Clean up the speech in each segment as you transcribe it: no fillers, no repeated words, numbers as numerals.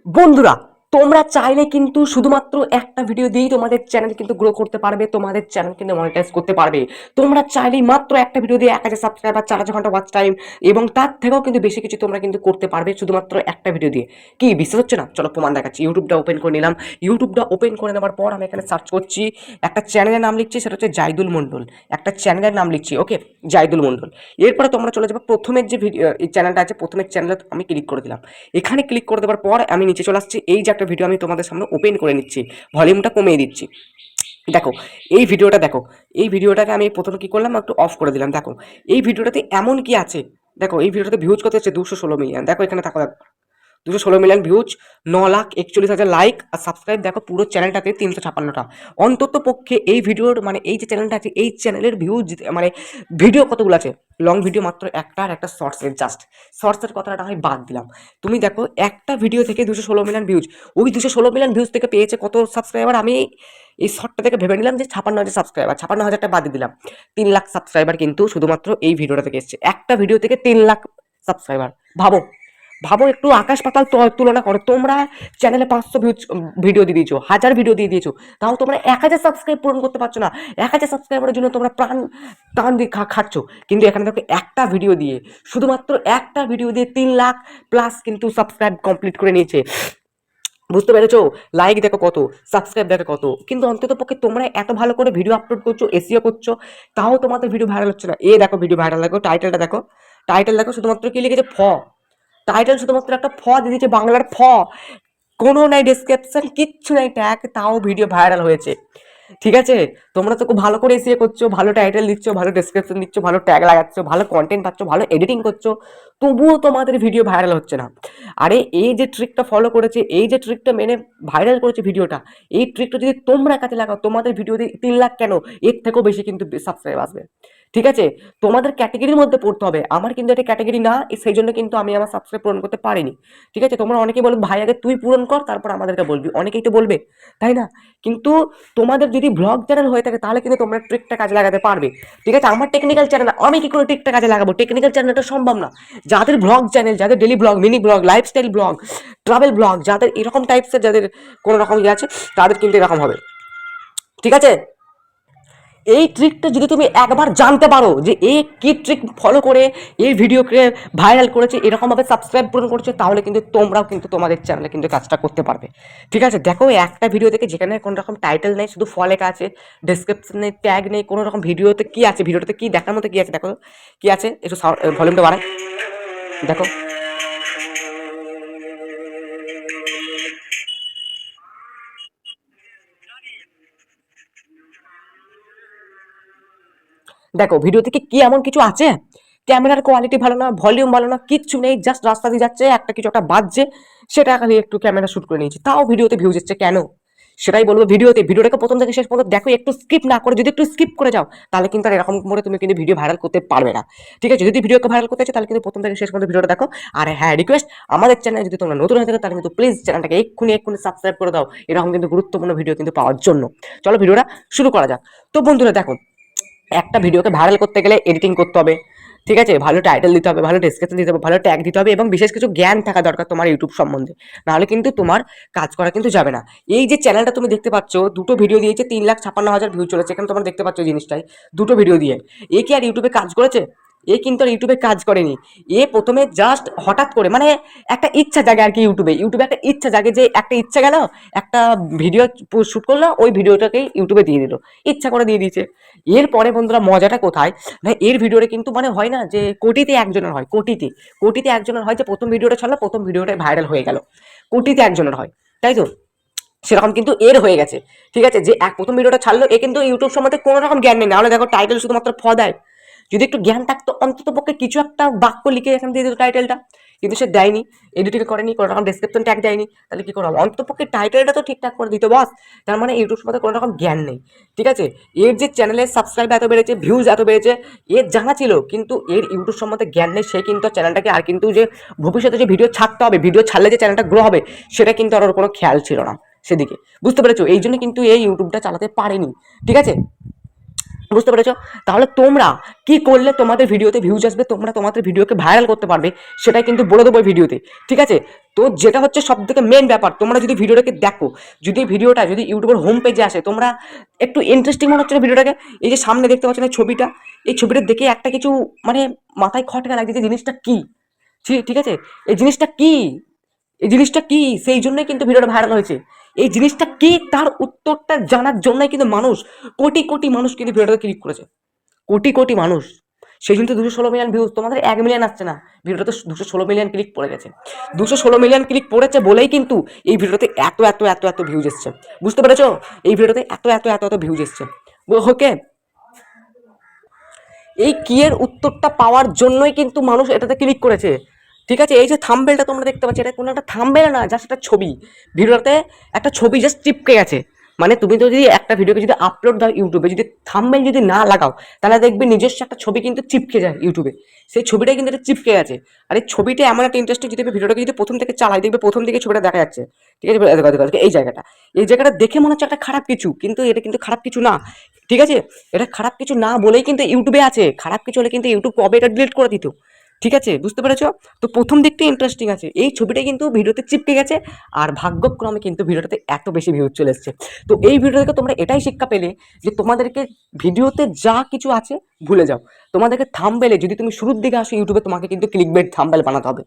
বন্ধুরা, তোমরা চাইলে কিন্তু শুধুমাত্র একটা ভিডিও দিয়েই তোমাদের চ্যানেল কিন্তু গ্রো করতে পারবে, তোমাদের চ্যানেল কিন্তু মনিটাইজ করতে পারবে। তোমরা চাইলেই মাত্র একটা ভিডিও দিয়ে 1000 সাবস্ক্রাইবার, 4000 ঘন্টা ওয়াচ টাইম এবং তার থেকেও কিন্তু বেশি কিছু তোমরা কিন্তু করতে পারবে শুধুমাত্র একটা ভিডিও দিয়ে। কি বিশ্বাস হচ্ছে না? চলো প্রমাণ দেখাচ্ছি। ইউটিউবটা ওপেন করে নিলাম। ইউটিউবটা ওপেন করে নেওয়ার পর আমি এখানে সার্চ করছি, একটা চ্যানেলের নাম লিখছি, সেটা হচ্ছে জাইদুল মন্ডল। একটা চ্যানেলের নাম লিখছি, ওকে, জাইদুল মন্ডল। এরপরে তোমরা চলে যাবে প্রথমের যে ভিডিও, এই চ্যানেলটা আছে, প্রথমের চ্যানেলে আমি ক্লিক করে দিলাম। এখানে ক্লিক করে দেওয়ার পর আমি নিচে চলে আসছি। এই যে একটা ভিডিও আমি তোমাদের সামনে ওপেন করে নিচ্ছি, ভলিউমটা কমিয়ে দিচ্ছি। দেখো এই ভিডিওটা, দেখো এই ভিডিওটাকে আমি প্রথমে কি করলাম, একটু অফ করে দিলাম। দেখো এই ভিডিওটাতে এমন কি আছে, দেখো এই ভিডিওটাতে ভিউজ কত হচ্ছে, 216 মিলিয়ন। দেখো এখানে থাকো, 216 মিলিয়ন ভিউজ, 9,41,000 লাইক, আর সাবস্ক্রাইব দেখো পুরো চ্যানেলটাতে 356টা। অন্তত পক্ষে এই ভিডিওর মানে এই যে চ্যানেলটা আছে, এই চ্যানেলের ভিউজ মানে ভিডিও কতগুলো আছে, লং ভিডিও মাত্র একটা, আর একটা শর্টসের, জাস্ট শর্টসের কথাটা আমি বাদ দিলাম। তুমি দেখো একটা ভিডিও থেকে 216 মিলিয়ন ভিউজ, ওই 216 মিলিয়ন ভিউজ থেকে পেয়েছে কত সাবস্ক্রাইবার, আমি এই শর্টটা থেকে ভেবে নিলাম যে 56,000 সাবস্ক্রাইবার, 56,000টা বাদ দিয়ে দিলাম। 3 লাখ সাবস্ক্রাইবার কিন্তু শুধুমাত্র এই ভিডিওটা থেকে এসছে, একটা ভিডিও থেকে 3 লাখ সাবস্ক্রাইবার। ভাবো ভাবো একটু, আকাশ পাতাল তুলনা করো। তোমরা চ্যানেলে 500 ভিডিও দিয়ে দিয়েছো, 1000 ভিডিও দিয়ে দিয়েছো, তাও তোমরা 1000 সাবস্ক্রাইব পূরণ করতে পারছো না। 1000 সাবস্ক্রাইবারের জন্য তোমরা টান দিয়ে খাচ্ছ, কিন্তু এখানে দেখো একটা ভিডিও দিয়ে, শুধুমাত্র একটা ভিডিও দিয়ে 3 লাখ প্লাস কিন্তু সাবস্ক্রাইব কমপ্লিট করে নিয়েছে। বুঝতে পেরেছো? লাইক দেখো কত, সাবস্ক্রাইব দেখো কত, কিন্তু অন্তত পক্ষে তোমরা এত ভালো করে ভিডিও আপলোড করছো, এসইও করছো, তাও তোমাদের ভিডিও ভাইরাল হচ্ছে না। দেখো ভিডিও ভাইরাল, দেখো টাইটেলটা দেখো, টাইটেল দেখো শুধুমাত্র কি লিখেছে, টাইটেল শুধুমাত্র একটা দিয়ে দিয়েছে, বাংলার কোনো নাই ডেসক্রিপশন, কিচ্ছু নাই ট্যাগ, তাও ভিডিও ভাইরাল হয়েছে। ঠিক আছে, তোমরা তো খুব ভালো করে এসিও করছো, ভালো টাইটেল দিচ্ছ, ভালো ডেসক্রিপশন দিচ্ছ, ভালো ট্যাগ লাগাচ্ছ, ভালো কন্টেন্ট পাচ্ছ, ভালো এডিটিং করছো, তবুও তোমাদের ভিডিও ভাইরাল হচ্ছে না। আরে এই যে ট্রিকটা ফলো করেছে, এই যে ট্রিকটা মেনে ভাইরাল করেছে ভিডিওটা, এই ট্রিকটা যদি তোমরা কাজে লাগাও, তোমাদের ভিডিওতে 3 লাখ কেন, এর থেকেও বেশি কিন্তু সাবস্ক্রাইব আসবে। ঠিক আছে, তোমাদের ক্যাটাগরির মধ্যে পড়তে হবে। আমার কিন্তু এটা ক্যাটাগরি না, সেই জন্য কিন্তু আমি আমার সাবস্ক্রাইব পূরণ করতে পারিনি। ঠিক আছে, তোমরা অনেকেই বলবে ভাই আগে তুই পূরণ কর, তারপর আমাদেরকে বলবি, অনেকেই তো বলবে, তাই না? কিন্তু তোমাদের যদি ব্লগ চ্যানেল হয়ে থাকে, তাহলে কিন্তু তোমরা ট্রিকটা কাজে লাগাতে পারবে। ঠিক আছে, আমার টেকনিক্যাল চ্যানেল, আমি কি করে ট্রিকটা কাজে লাগাবো? টেকনিক্যাল চ্যানেলটা সম্ভব না। যাদের ব্লগ চ্যানেল, যাদের daily blog, mini blog, lifestyle blog, travel blog, যাদের এরকম টাইপসের, যাদের কোনো রকম ইয়ে আছে, তাদের কিন্তু এরকম হবে। ঠিক আছে, এই ট্রিকটা যদি তুমি একবার জানতে পারো যে এই কি ট্রিক ফলো করে এই ভিডিওকে ভাইরাল করেছে, এরকমভাবে সাবস্ক্রাইব পূরণ করছে, তাহলে কিন্তু তোমরাও কিন্তু তোমাদের চ্যানেলে কিন্তু কাজটা করতে পারবে। ঠিক আছে, দেখো একটা ভিডিও থেকে, যেখানে কোনো রকম টাইটেল নেই, শুধু লেখা আছে, ডেসক্রিপশন নেই, ট্যাগ নেই, কোনো রকম ভিডিওতে কি আছে, ভিডিওতে কি দেখার মতো কি আছে, দেখো কি আছে, একটু ভলিউমটা বাড়াই, দেখো। দেখো ভিডিও থেকে কি এমন কিছু আছে, ক্যামেরার কোয়ালিটি ভালো না, ভলিউম ভালো না, কিচ্ছু নেই, জাস্ট রাস্তা দিয়ে যাচ্ছে, একটা কিছু একটা বাজছে, সেটা খালি একটু ক্যামেরা শুট করে নিয়েছি, তাও ভিডিওতে ভিউজ এসছে কেন? সেটাই বলবো, ভিডিওটাকে প্রথম থেকে শেষ পর্যন্ত দেখো, একটু স্কিপ না করে, যদি একটু স্কিপ করে যাও, তাহলে কিন্তু আর এরকম করে তুমি কিন্তু ভিডিও ভাইরাল করতে পারবে না। ঠিক আছে, যদি ভিডিওকে ভাইরাল করতে চাও, তাহলে কিন্তু প্রথম থেকে শেষ পর্যন্ত ভিডিওটা দেখো। আর হ্যাঁ, রিকোয়েস্ট, আমাদের চ্যানেলে যদি তোমরা নতুন হয়ে থাকো, তাহলে কিন্তু প্লিজ চ্যানেলটাকে এক্ষুনি সাবস্ক্রাইব করে দাও, এরকম কিন্তু গুরুত্বপূর্ণ ভিডিও কিন্তু পাওয়ার জন্য। চলো ভিডিওটা শুরু করা যাক। তো বন্ধুরা দেখো, একটা ভিডিওকে ভাইরাল করতে গেলে এডিটিং করতে হবে। ঠিক আছে, ভালো টাইটেল দিতে হবে, ভালো ডেসক্রিপশন দিতে হবে, ভালো ট্যাগ দিতে হবে, এবং বিশেষ কিছু জ্ঞান থাকা দরকার তোমার ইউটিউব সম্বন্ধে, নাহলে কিন্তু তোমার কাজ করা কিন্তু যাবে না। এই যে চ্যানেলটা তুমি দেখতে পাচ্ছ, দুটো ভিডিও দিয়েছে, 3,56,000 ভিউ চলেছে, এখানে তোমরা দেখতে পাচ্ছ জিনিসটাই, দুটো ভিডিও দিয়ে। এ কি আর ইউটিউবে কাজ করেছে? এ কিন্তু আর ইউটিউবে কাজ করেনি। এ প্রথমে জাস্ট হঠাৎ করে, মানে একটা ইচ্ছা জাগে আর কি, ইউটিউবে একটা ইচ্ছা জাগে, যে একটা ইচ্ছা গেল, একটা ভিডিও শুট করলো, ওই ভিডিওটাকেই ইউটিউবে দিয়ে দিল, ইচ্ছা করে দিয়ে দিয়েছে। এরপরে বন্ধুরা মজাটা কোথায়, না এর ভিডিওটা কিন্তু মানে হয় না যে কোটিতে একজনের হয়, কোটিতে একজনের হয়, যে প্রথম ভিডিওটা ছাড়লো, প্রথম ভিডিওটাই ভাইরাল হয়ে গেল, কোটিতে একজনের হয়, তাই তো? সেরকম কিন্তু এর হয়ে গেছে। ঠিক আছে, যে প্রথম ভিডিওটা ছাড়লো, এ কিন্তু ইউটিউব সম্বন্ধে কোনো রকম জ্ঞান নেই, নাহলে দেখো টাইটেল শুধুমাত্র দেয়। যদি একটু জ্ঞান থাকতো, অন্তত পক্ষে কিছু একটা বাক্য লিখে এখানে দিয়ে দিত টাইটেলটা, কিন্তু সে দেয়নি, এডিটিং করেনি, কোনো রকম ডেসক্রিপশন ট্যাগ দেয়নি, তাহলে কি করবো? অন্তত পক্ষে টাইটেলটা তো ঠিকঠাক করে দিত বস। তার মানে ইউটিউব সম্বন্ধে কোনো রকম জ্ঞান নেই। ঠিক আছে, এর যে চ্যানেলের সাবস্ক্রাইব এত বেড়েছে, ভিউজ এত বেড়েছে, এর জানা ছিল, কিন্তু এর ইউটিউব সম্বন্ধে জ্ঞান নেই, সে কিন্তু চ্যানেলটাকে আর কিন্তু যে ভবিষ্যতে যে ভিডিও ছাড়তে হবে, ভিডিও ছাড়লে যে চ্যানেলটা গ্রো হবে, সেটা কিন্তু আর ওর কোনো খেয়াল ছিল না সেদিকে। বুঝতে পেরেছো? এই জন্য কিন্তু এই ইউটিউবটা চালাতে পারেনি। ঠিক আছে, বুঝতে পেরেছো? তাহলে তোমরা কি করলে তোমাদের ভিডিওতে ভিউজ আসবে, তোমরা তোমাদের ভিডিওকে ভাইরাল করতে পারবে, সেটাই কিন্তু বলে দেবো এই ভিডিওতে। ঠিক আছে? তো যেটা হচ্ছে সব থেকে মেন ব্যাপার, তোমরা যদি ভিডিওটাকে দেখো, যদি ভিডিওটা যদি ইউটিউবের হোম পেজে আসে, তোমরা একটু ইন্টারেস্টিং মনে হচ্ছে না ভিডিওটাকে? এই যে সামনে দেখতে পাচ্ছ না ছবিটা, এই ছবিটা দেখে একটা কিছু মানে মাথায় খটকা লাগছে যে জিনিসটা কি। ঠিক আছে? এই জিনিসটা কি, এই জিনিসটা কি, সেই জন্যই কিন্তু ভিডিওটা ভাইরাল হয়েছে। এই জিনিসটা কি তার উত্তরটা জানার জন্যই কিন্তু মানুষ, কোটি কোটি মানুষ কিন্তু ভিডিওটাতে ক্লিক করেছে, কোটি কোটি মানুষ। সেই জন্য তো 216 মিলিয়ন ভিউজ, তোমাদের 1 মিলিয়ন আসছে না, ভিডিওতে 216 মিলিয়ন ক্লিক পড়ে গেছে। 216 মিলিয়ন ক্লিক পড়েছে বলেই কিন্তু এই ভিডিওতে এত এত এত এত ভিউজ এসছে। বুঝতে পেরেছো? এই ভিডিওতে এত এত এত এত ভিউজ এসছে। ওকে, এই কি এর উত্তরটা পাওয়ার জন্যই কিন্তু মানুষ এটাতে ক্লিক করেছে। ঠিক আছে? এই যে থাম্বনেলটা তোমরা দেখতে পাচ্ছ, এটা কোনো একটা থাম্বনেল না, জাস্ট একটা ছবি। ভিডিওতে একটা ছবি জাস্ট চিপকে গেছে। মানে তুমি তো যদি একটা ভিডিওকে যদি আপলোড দাও ইউটিউবে, যদি থাম্বনেল যদি না লাগাও, তাহলে দেখবে নিজস্ব একটা ছবি কিন্তু চিপকে যায় ইউটিউবে। সেই ছবিটাই কিন্তু এটা চিপকে গেছে। আর এই ছবিটা এমন একটা ইন্টারেস্টিং, যদি ভিডিওটাকে যদি প্রথম থেকে চালাই, দেখবে প্রথম দিকে ছবিটা দেখা যাচ্ছে। ঠিক আছে? এই জায়গাটা দেখে মনে হচ্ছে একটা খারাপ কিছু, কিন্তু এটা কিন্তু খারাপ কিছু না। ঠিক আছে? এটা খারাপ কিছু না বলেই কিন্তু ইউটিউবে আছে। খারাপ কিছু হলে কিন্তু ইউটিউব কবে এটা ডিলিট করে দিত। ঠিক আছে? বুঝতে পেরেছো? তো প্রথম দিকটা ইন্টারেস্টিং আছে, এই ছবিটা কিন্তু ভিডিওতে চিপকে গেছে, আর ভাগ্যক্রমে কিন্তু ভিডিওটাতে এত বেশি ভিউজ চলে এসছে। তো এই ভিডিও থেকে তোমরা এটাই শিক্ষা পেলে যে তোমাদেরকে ভিডিওতে যা কিছু আছে ভুলে যাও। তোমাদেরকে থাম্বনেলে যদি তুমি শুরুর দিকে আসো ইউটিউবে, তোমাকে কিন্তু ক্লিকবেট থাম্বনেল বানাতে হবে।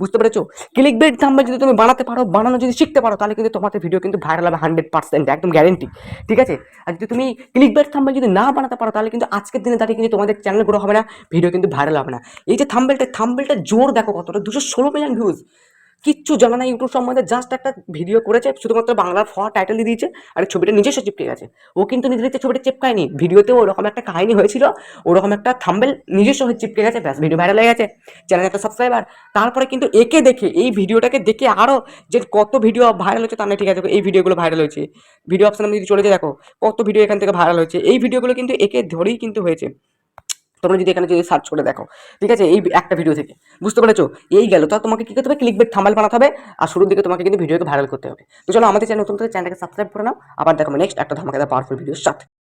বুঝতে পেরেছো? ক্লিকবেট থাম্বনেল যদি তুমি বানাতে পারো, বানানো যদি শিখতে পারো, তাহলে কিন্তু তোমাদের ভিডিও কিন্তু ভাইরাল হবে 100%, একদম গ্যারেন্টি। ঠিক আছে? আর যদি তুমি ক্লিকবেট থাম্বনেল যদি না বানাতে পারো, তাহলে কিন্তু আজকের দিনে দাঁড়িয়ে কিন্তু তোমাদের চ্যানেল গ্রো হবে না, ভিডিও কিন্তু ভাইরাল হবে না। এই যে থাম্বনেলটা জোর দেখো কতটা, 216 মিলিয়ন ভিউজ। কিচ্ছু জানা না ইউটিউব সম্বন্ধে, জাস্ট একটা ভিডিও করেছে, শুধুমাত্র বাংলার টাইটেল দিয়ে দিয়েছে, আর ছবিটা নিজস্ব চিপকে গেছে। ও কিন্তু নিজের ইচ্ছে ছবিটা চিপকায়নি, ভিডিওতেও ওরকম একটা কাহিনী হয়েছিল, ওরকম একটা থাম্বনেল নিজস্ব হয়ে চিপকে গেছে, ব্যাস ভিডিও ভাইরাল হয়ে গেছে, চ্যানেল একটা সাবস্ক্রাইবার। তারপরে কিন্তু একে দেখে, এই ভিডিওটাকে দেখে আরও যে কত ভিডিও ভাইরাল হচ্ছে তার না, ঠিক আছে এই ভিডিওগুলো ভাইরাল হয়েছে, ভিডিও অপশন আমি যদি চলে যাই দেখো কত ভিডিও এখান থেকে ভাইরাল হয়েছে, এই ভিডিওগুলো কিন্তু একে ধরেই কিন্তু হয়েছে। তোমরা যদি এখানে যদি সার্চ করে দেখো, ঠিক আছে, এই একটা ভিডিও থেকে। বুঝতে পেরেছো? এই গেল, তো তোমাকে কি করতে হবে, ক্লিকবেট থাম্বনেল বানাতে হবে, আর শুরুর দিকে তোমাকে কিন্তু ভিডিওকে ভাইরাল করতে হবে। তো চলো আমাদের চ্যানেল নতুন, চ্যানেলকে সাবস্ক্রাইব করে নাও, আবার দেখো নেক্সট একটা ধামাকাদার পাওয়ারফুল ভিডিওর সাথে।